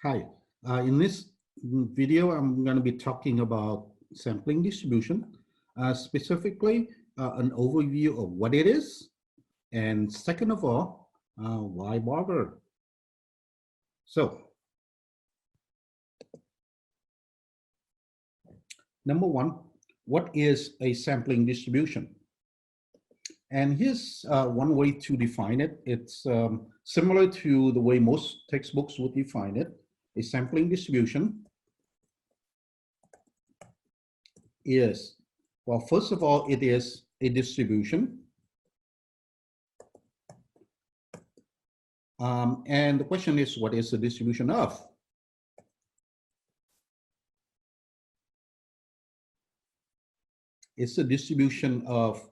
Hi, in this video, I'm going to be talking about sampling distribution, specifically an overview of what it is, and second of all, why bother? So, number one, what is a sampling distribution? And here's one way to define it. It's similar to the way most textbooks would define it. A sampling distribution is, well, first of all, it is a distribution. And the question is, what is the distribution of? It's the distribution of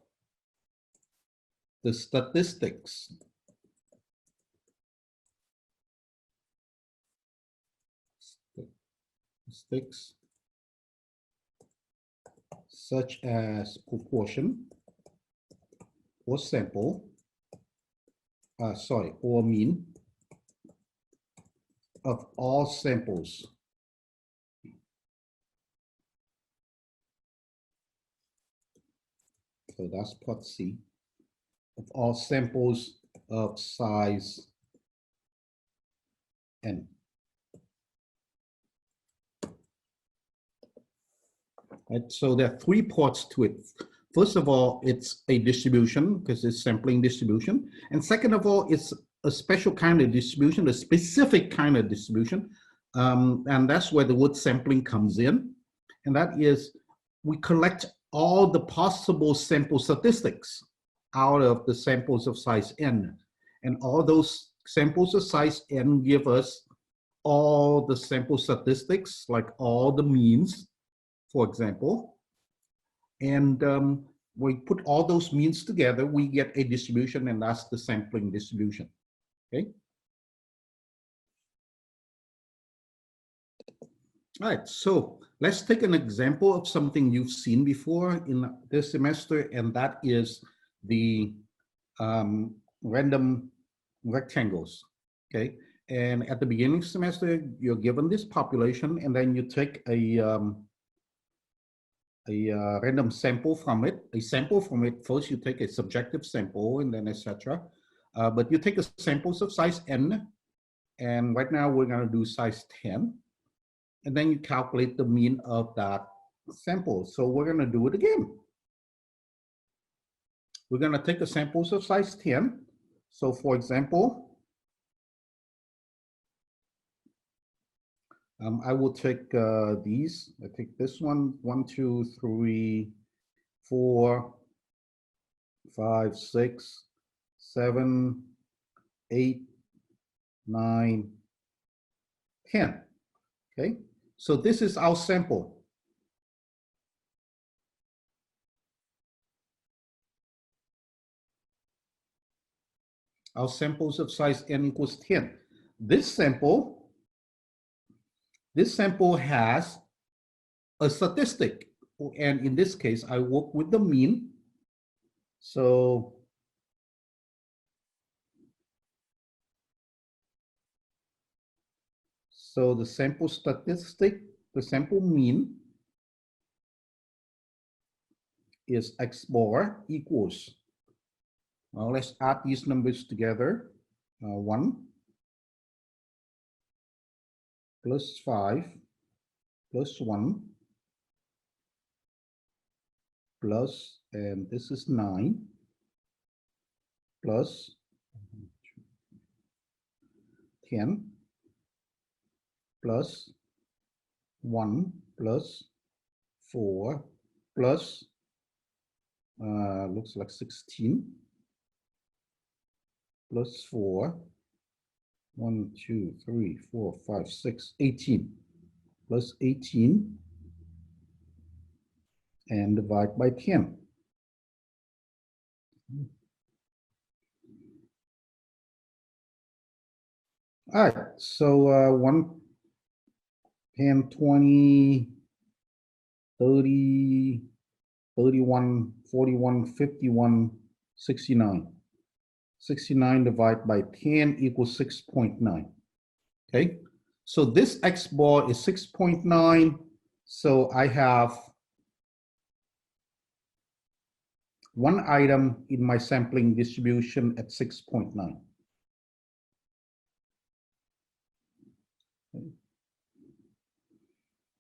the statistics. Statistics such as proportion or sample, or mean of all samples. So that's part C, of all samples of size n. Right, so there are three parts to it. First of all, it's a distribution because it's sampling distribution. And second of all, it's a special kind of distribution, a specific kind of distribution. And that's where the word sampling comes in. And that is, we collect all the possible sample statistics out of the samples of size n. And all those samples of size n give us all the sample statistics, like all the means, for example. And we put all those means together, we get a distribution, and that's the sampling distribution, okay? All right, so let's take an example of something you've seen before in this semester, and that is the random rectangles, okay? And at the beginning of the semester, you're given this population, and then you take a random sample from it, First, you take a subjective sample, and then etc. But you take a samples of size n, and right now we're going to do size 10, and then you calculate the mean of that sample. So we're going to do it again. We're going to take a samples of size 10. So for example, I will take these. I take this one, 1, 2, 3, 4, 5, 6, 7, 8, 9, 10. Okay, so this is our sample. Our samples of size n equals 10. This sample has a statistic, and in this case, I work with the mean. So the sample statistic, the sample mean is x bar equals, well, let's add these numbers together, 1 plus 5 plus 1 plus, and this is 9 plus 10 plus 1 plus 4 plus, looks like 16 plus 4, 1, 2, 3, 4, 5, 6, 18, plus 18, and divide by 10. All right, so 1, 10, 20, 30, 31, 41, 51, 69. 69 divided by 10 equals 6.9. Okay, So this X bar is 6.9. So I have one item in my sampling distribution at 6.9.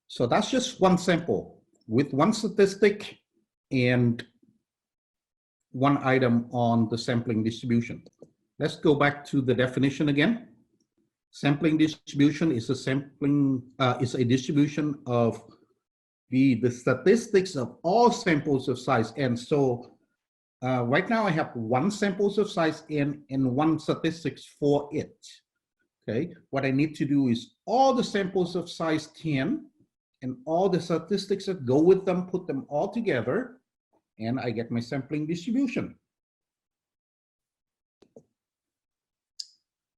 So that's just one sample with one statistic and one item on the sampling distribution. Let's go back to the definition again. Sampling distribution is a distribution of the statistics of all samples of size n. So right now I have one samples of size n and one statistics for it. Okay, what I need to do is all the samples of size 10 and all the statistics that go with them, put them all together, and I get my sampling distribution.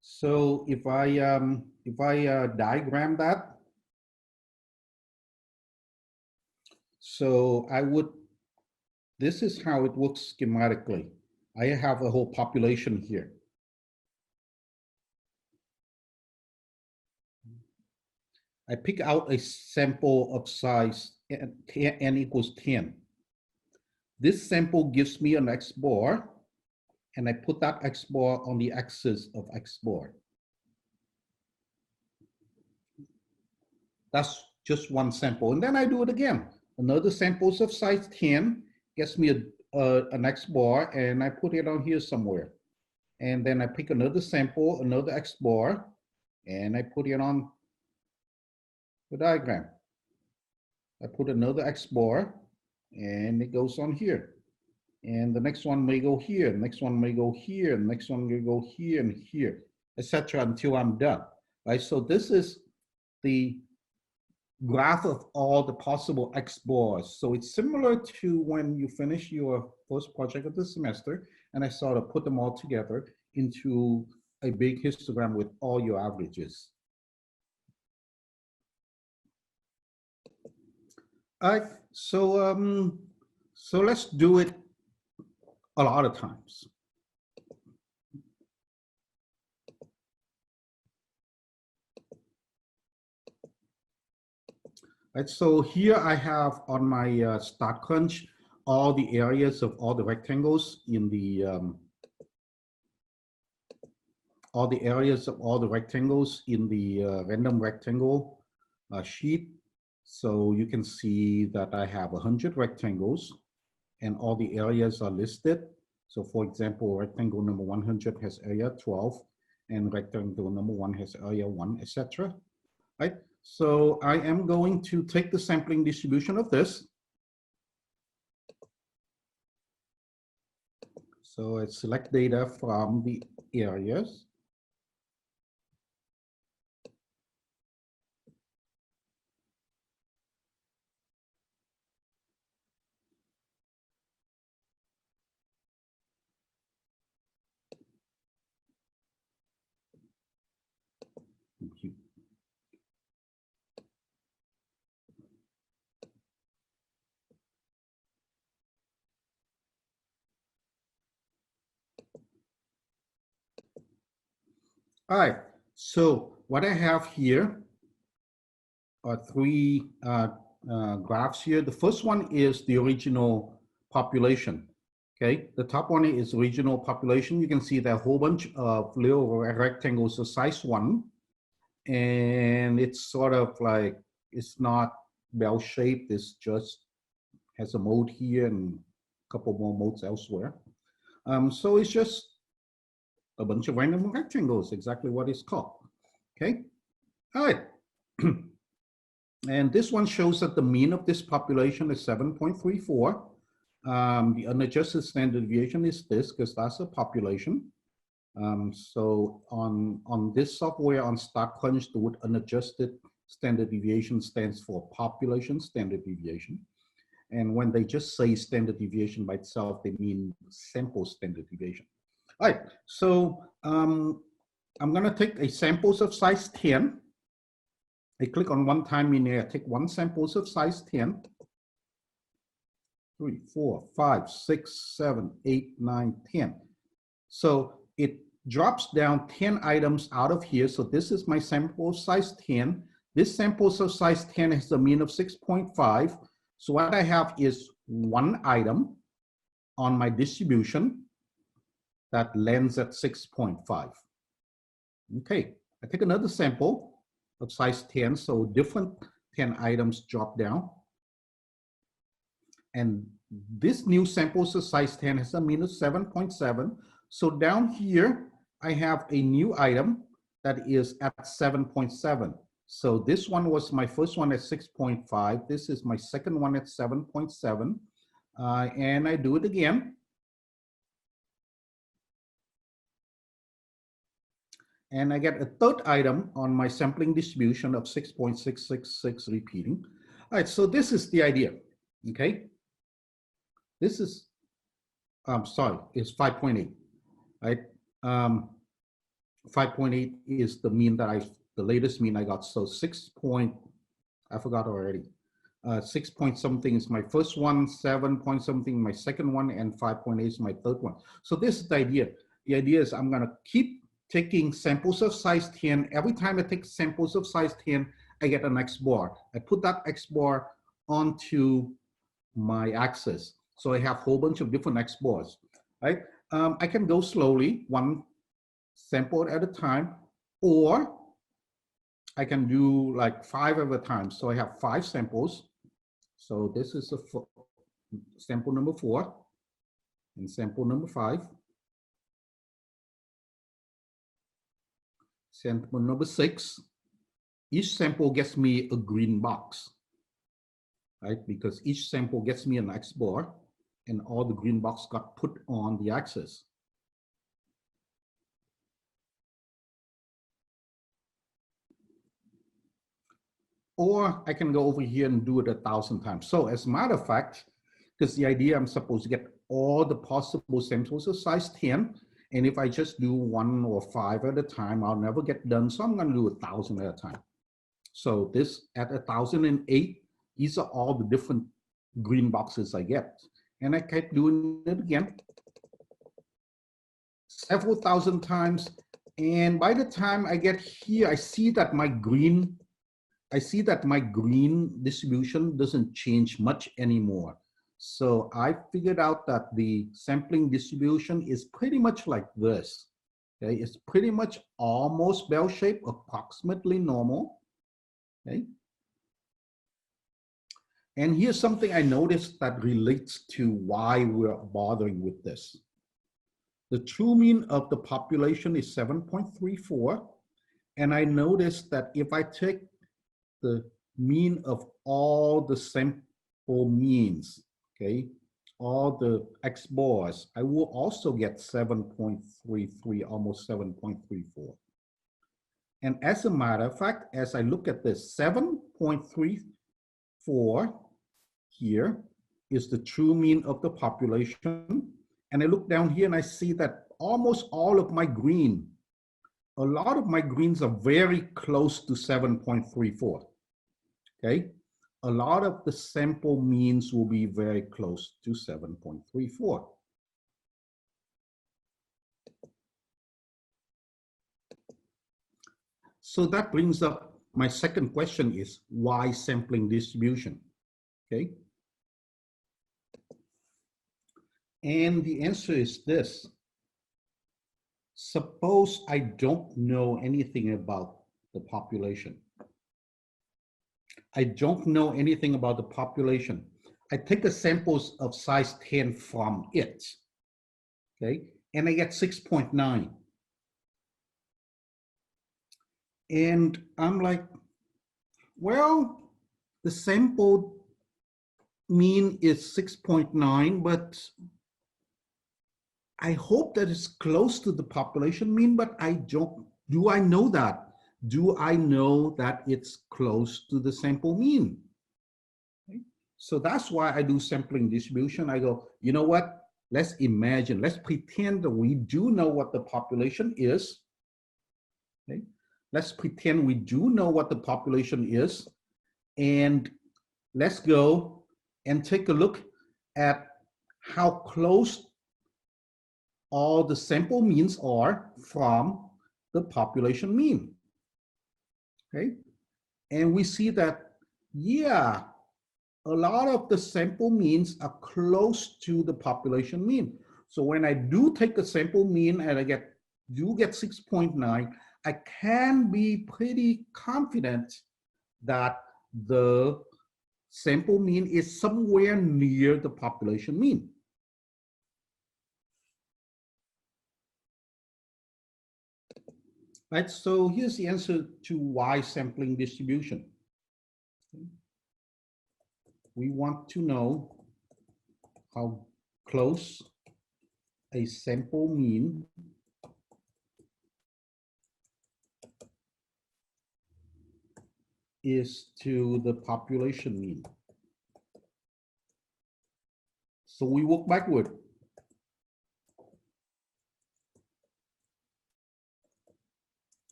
So if I diagram that, so this is how it looks schematically. I have a whole population here. I pick out a sample of size n equals 10. This sample gives me an X bar, and I put that X bar on the axis of X bar. That's just one sample. And then I do it again. Another samples of size 10 gets me an X bar, and I put it on here somewhere. And then I pick another sample, another X bar, and I put it on the diagram. I put another X bar, and it goes on here. And the next one may go here, the next one may go here, the next one may go here and here, etc. until I'm done, right? So this is the graph of all the possible X bars. So it's similar to when you finish your first project of the semester, and I sort of put them all together into a big histogram with all your averages. All right, so let's do it a lot of times. Right, so here I have on my start crunch all the areas of all the rectangles in the random rectangle sheet. So you can see that I have 100 rectangles and all the areas are listed. So for example, rectangle number 100 has area 12 and rectangle number 1 has area 1, etc. Right? So I am going to take the sampling distribution of this. So I select data from the areas. All right, so what I have here are three graphs here. The first one is the original population. Okay, the top one is regional population. You can see that whole bunch of little rectangles of size 1, and it's sort of like, it's not bell-shaped, it's just has a mode here and a couple more modes elsewhere. So it's just a bunch of random rectangles, exactly what it's called. Okay, all right. And this one shows that the mean of this population is 7.34. The unadjusted standard deviation is this, because that's a population. So on this software, on StartCrunch, the word unadjusted standard deviation stands for population standard deviation. And when they just say standard deviation by itself, they mean sample standard deviation. All right, so I'm going to take a samples of size 10. I click on one time in there, I take one samples of size 10. 3, 4, 5, 6, 7, 8, 9, 10. So it drops down 10 items out of here. So this is my sample size 10. This sample size 10 has a mean of 6.5. So what I have is one item on my distribution that lands at 6.5. Okay, I take another sample of size 10, so different 10 items drop down. And this new sample size 10 has a mean of 7.7. So down here, I have a new item that is at 7.7. So this one was my first one at 6.5. This is my second one at 7.7. And I do it again. And I get a third item on my sampling distribution of 6.666 repeating. All right, so this is the idea, okay? This is, sorry, it's 5.8, right? 5.8 is the mean that the latest mean I got. So I forgot already. 6 point something is my first one, 7 point something my second one, and 5.8 is my third one. So this is the idea. The idea is I'm gonna keep taking samples of size 10. Every time I take samples of size 10, I get an X bar. I put that X bar onto my axis. So I have a whole bunch of different X bars, right? I can go slowly, one sample at a time, or I can do like 5 at a time. So I have 5 samples. So this is sample number 4 and sample number 5. Sample number 6. Each sample gets me a green box, right? Because each sample gets me an X bar, and all the green box got put on the axis. Or I can go over here and do it 1,000 times. So as a matter of fact, because the idea I'm supposed to get all the possible samples of size 10, and if I just do 1 or 5 at a time, I'll never get done. So I'm going to do 1,000 at a time. So this at 1,008, these are all the different green boxes I get. And I keep doing it again several thousand times. And by the time I get here, I see that my green distribution doesn't change much anymore. So I figured out that the sampling distribution is pretty much like this. Okay, it's pretty much almost bell-shaped, approximately normal. Okay. And here's something I noticed that relates to why we're bothering with this. The true mean of the population is 7.34. And I noticed that if I take the mean of all the sample means, okay, all the X bars, I will also get 7.33, almost 7.34. And as a matter of fact, as I look at this, 7.34 here is the true mean of the population. And I look down here and I see that almost all of my green, a lot of my greens are very close to 7.34. Okay, a lot of the sample means will be very close to 7.34. So that brings up my second question is, why sampling distribution? Okay. And the answer is this. Suppose I don't know anything about the population. I don't know anything about the population. I take a samples of size 10 from it, okay? And I get 6.9. And I'm like, well, the sample mean is 6.9, but I hope that it's close to the population mean, but do I know that? Do I know that it's close to the sample mean? Okay. So that's why I do sampling distribution. I go, you know what? Let's imagine, let's pretend that we do know what the population is. Okay. Let's pretend we do know what the population is. And let's go and take a look at how close all the sample means are from the population mean. Okay, and we see that, yeah, a lot of the sample means are close to the population mean. So when I do take a sample mean and I get 6.9, I can be pretty confident that the sample mean is somewhere near the population mean. Right, so here's the answer to why sampling distribution. We want to know how close a sample mean is to the population mean. So we work backward.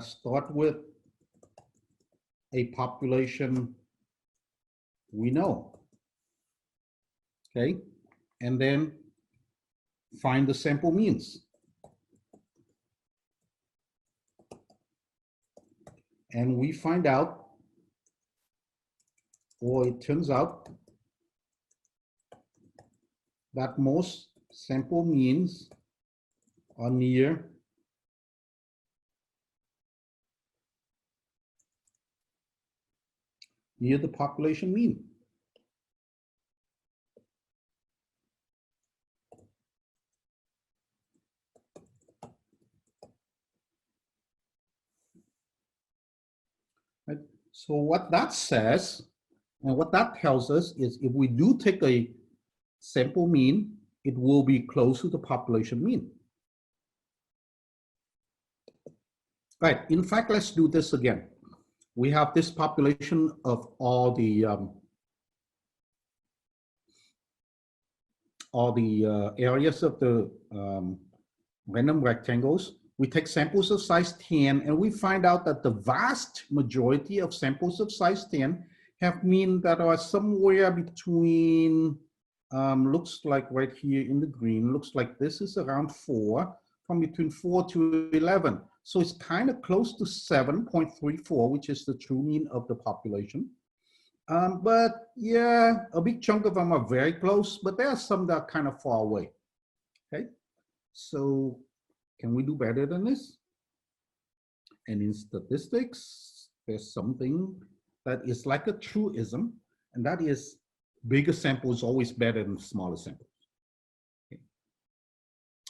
Start with a population we know, okay? And then find the sample means. And we find out, or it turns out, that most sample means are near the population mean. Right? So what that says, and what that tells us is if we do take a sample mean, it will be close to the population mean. Right, in fact, let's do this again. We have this population of all the areas of the random rectangles. We take samples of size 10 and we find out that the vast majority of samples of size 10 have mean that are somewhere between, looks like right here in the green, looks like this is around 4, from between 4 to 11. So it's kind of close to 7.34, which is the true mean of the population. But yeah, a big chunk of them are very close, but there are some that are kind of far away. Okay, so can we do better than this? And in statistics, there's something that is like a truism, and that is bigger sample is always better than smaller samples. Okay.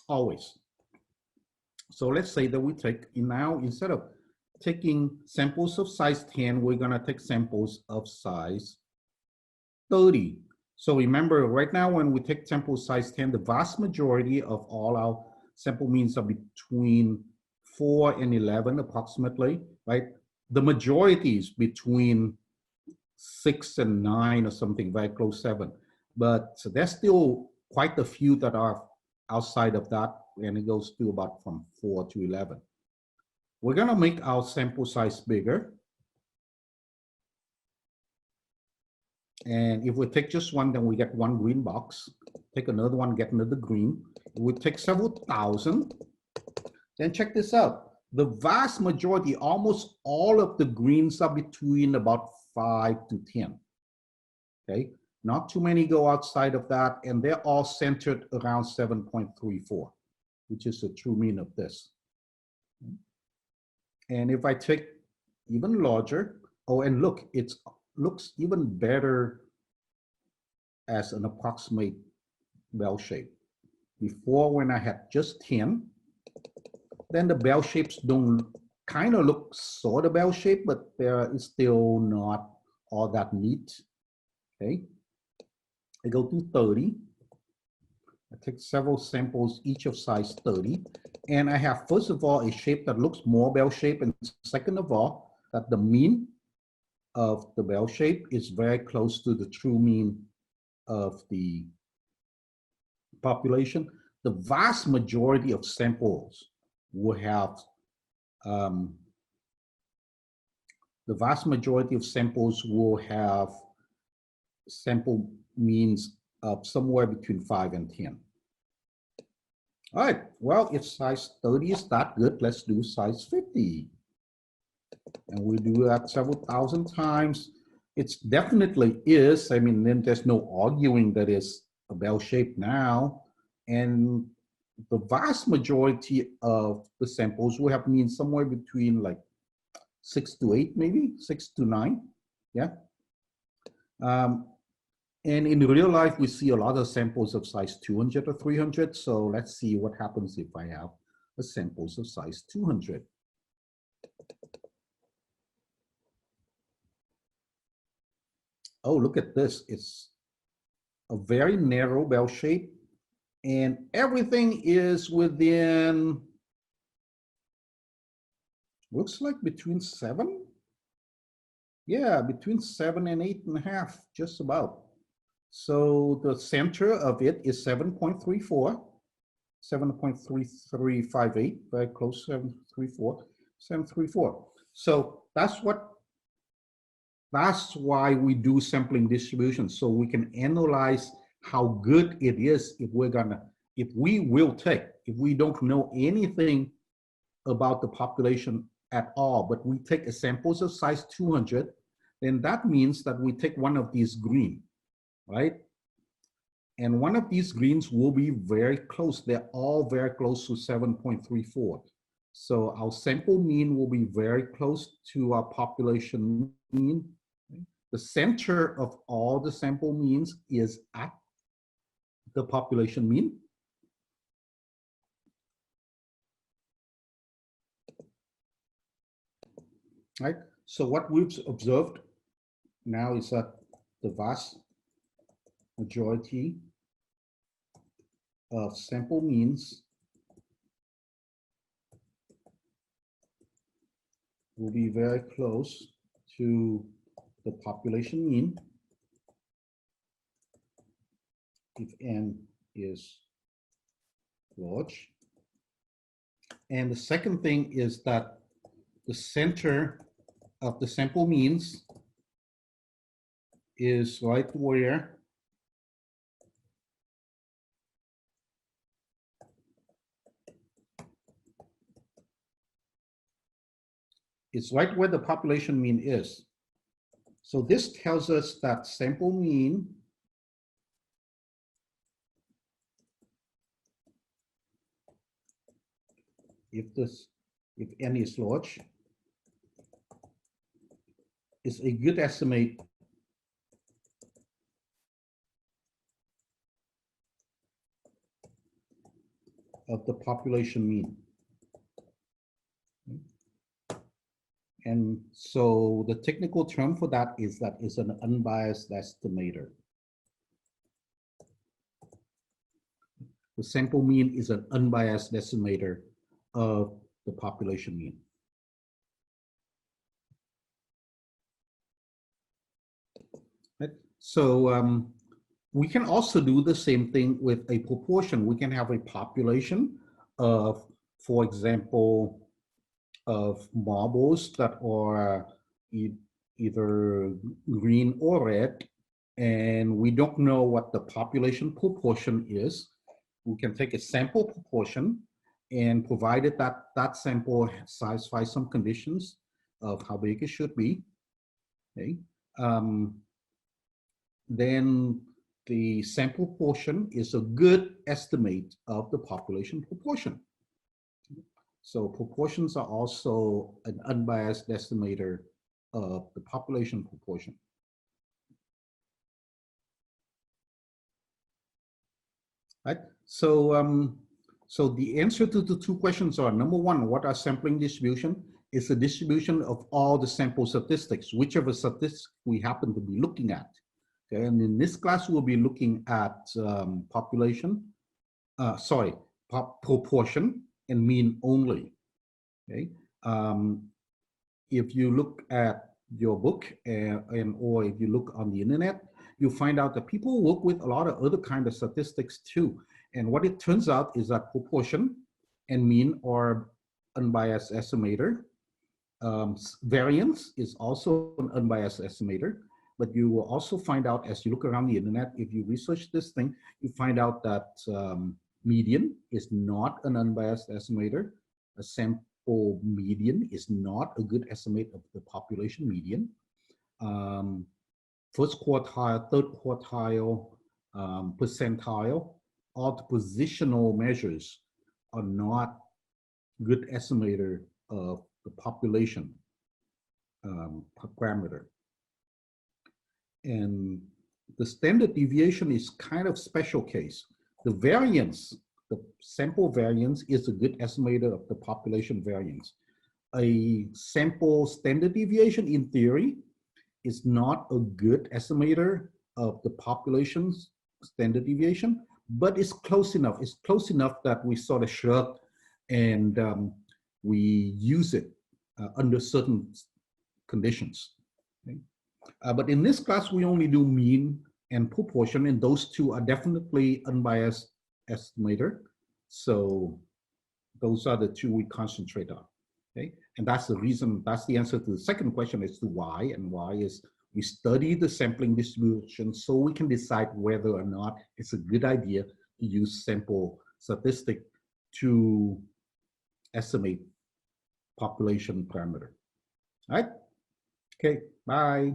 Always. So let's say that we take, now instead of taking samples of size 10, we're gonna take samples of size 30. So remember, right now when we take sample size 10, the vast majority of all our sample means are between 4 and 11 approximately, right? The majority is between 6 and 9 or something, very close 7. But so there's still quite a few that are outside of that, and it goes to about from 4 to 11. We're gonna make our sample size bigger. And if we take just one, then we get one green box. Take another one, get another green. We take several thousand. Then check this out. The vast majority, almost all of the greens are between about 5 to 10. Okay, not too many go outside of that, and they're all centered around 7.34, which is the true mean of this. And if I take even larger, oh, and look, it looks even better as an approximate bell shape. Before, when I had just 10, then the bell shapes don't kind of look sort of bell shape, but it's still not all that neat. Okay, I go to 30. I take several samples, each of size 30. And I have, first of all, a shape that looks more bell shape. And second of all, that the mean of the bell shape is very close to the true mean of the population. The vast majority of samples will have, sample means of somewhere between 5 and 10. All right, well, if size 30 is that good, let's do size 50. And we do that several thousand times. It definitely is. I mean, then there's no arguing that it's a bell shape now. And the vast majority of the samples will have mean somewhere between like 6 to 8, maybe 6 to 9. Yeah. And in real life, we see a lot of samples of size 200 or 300. So let's see what happens if I have a samples of size 200. Oh, look at this. It's a very narrow bell shape, and everything is within, looks like between 7. Yeah, between 7 and 8.5, just about. So the center of it is 7.34, 7.3358, very close, 734, 734. So that's why we do sampling distribution, so we can analyze how good it is if we don't know anything about the population at all, but we take a samples of size 200, then that means that we take one of these green, right? And one of these greens will be very close. They're all very close to 7.34. So our sample mean will be very close to our population mean. The center of all the sample means is at the population mean. Right? So what we've observed now is that the vast majority of sample means will be very close to the population mean if n is large. And the second thing is that the center of the sample means is right where the population mean is. So this tells us that sample mean if n is large is a good estimate of the population mean. And so the technical term for that is an unbiased estimator. The sample mean is an unbiased estimator of the population mean. Right? So we can also do the same thing with a proportion. We can have a population of, for example, of marbles that are either green or red, and we don't know what the population proportion is. We can take a sample proportion, and provided that that sample satisfies some conditions of how big it should be, okay, then the sample portion is a good estimate of the population proportion. So proportions are also an unbiased estimator of the population proportion. Right? So, so the answer to the two questions are, number one, what are sampling distribution? It's a distribution of all the sample statistics, whichever statistics we happen to be looking at. Okay, and in this class, we'll be looking at proportion and mean only. Okay, if you look at your book or if you look on the internet, you find out that people work with a lot of other kind of statistics too. And what it turns out is that proportion and mean are unbiased estimator. Variance is also an unbiased estimator. but you will also find out as you look around the internet, if you research this thing, you find out that median is not an unbiased estimator. A sample median is not a good estimate of the population median. First quartile, third quartile, percentile, all the positional measures are not good estimator of the population parameter. And the standard deviation is kind of special case. The variance, the sample variance is a good estimator of the population variance. A sample standard deviation in theory is not a good estimator of the population's standard deviation, but it's close enough. It's close enough that we sort of shrug and we use it under certain conditions. Okay? But in this class, we only do mean and proportion, and those two are definitely unbiased estimator. So those are the two we concentrate on. Okay, and that's the reason, that's the answer to the second question as to why, and why is we study the sampling distribution so we can decide whether or not it's a good idea to use sample statistic to estimate population parameter. All right, okay, bye.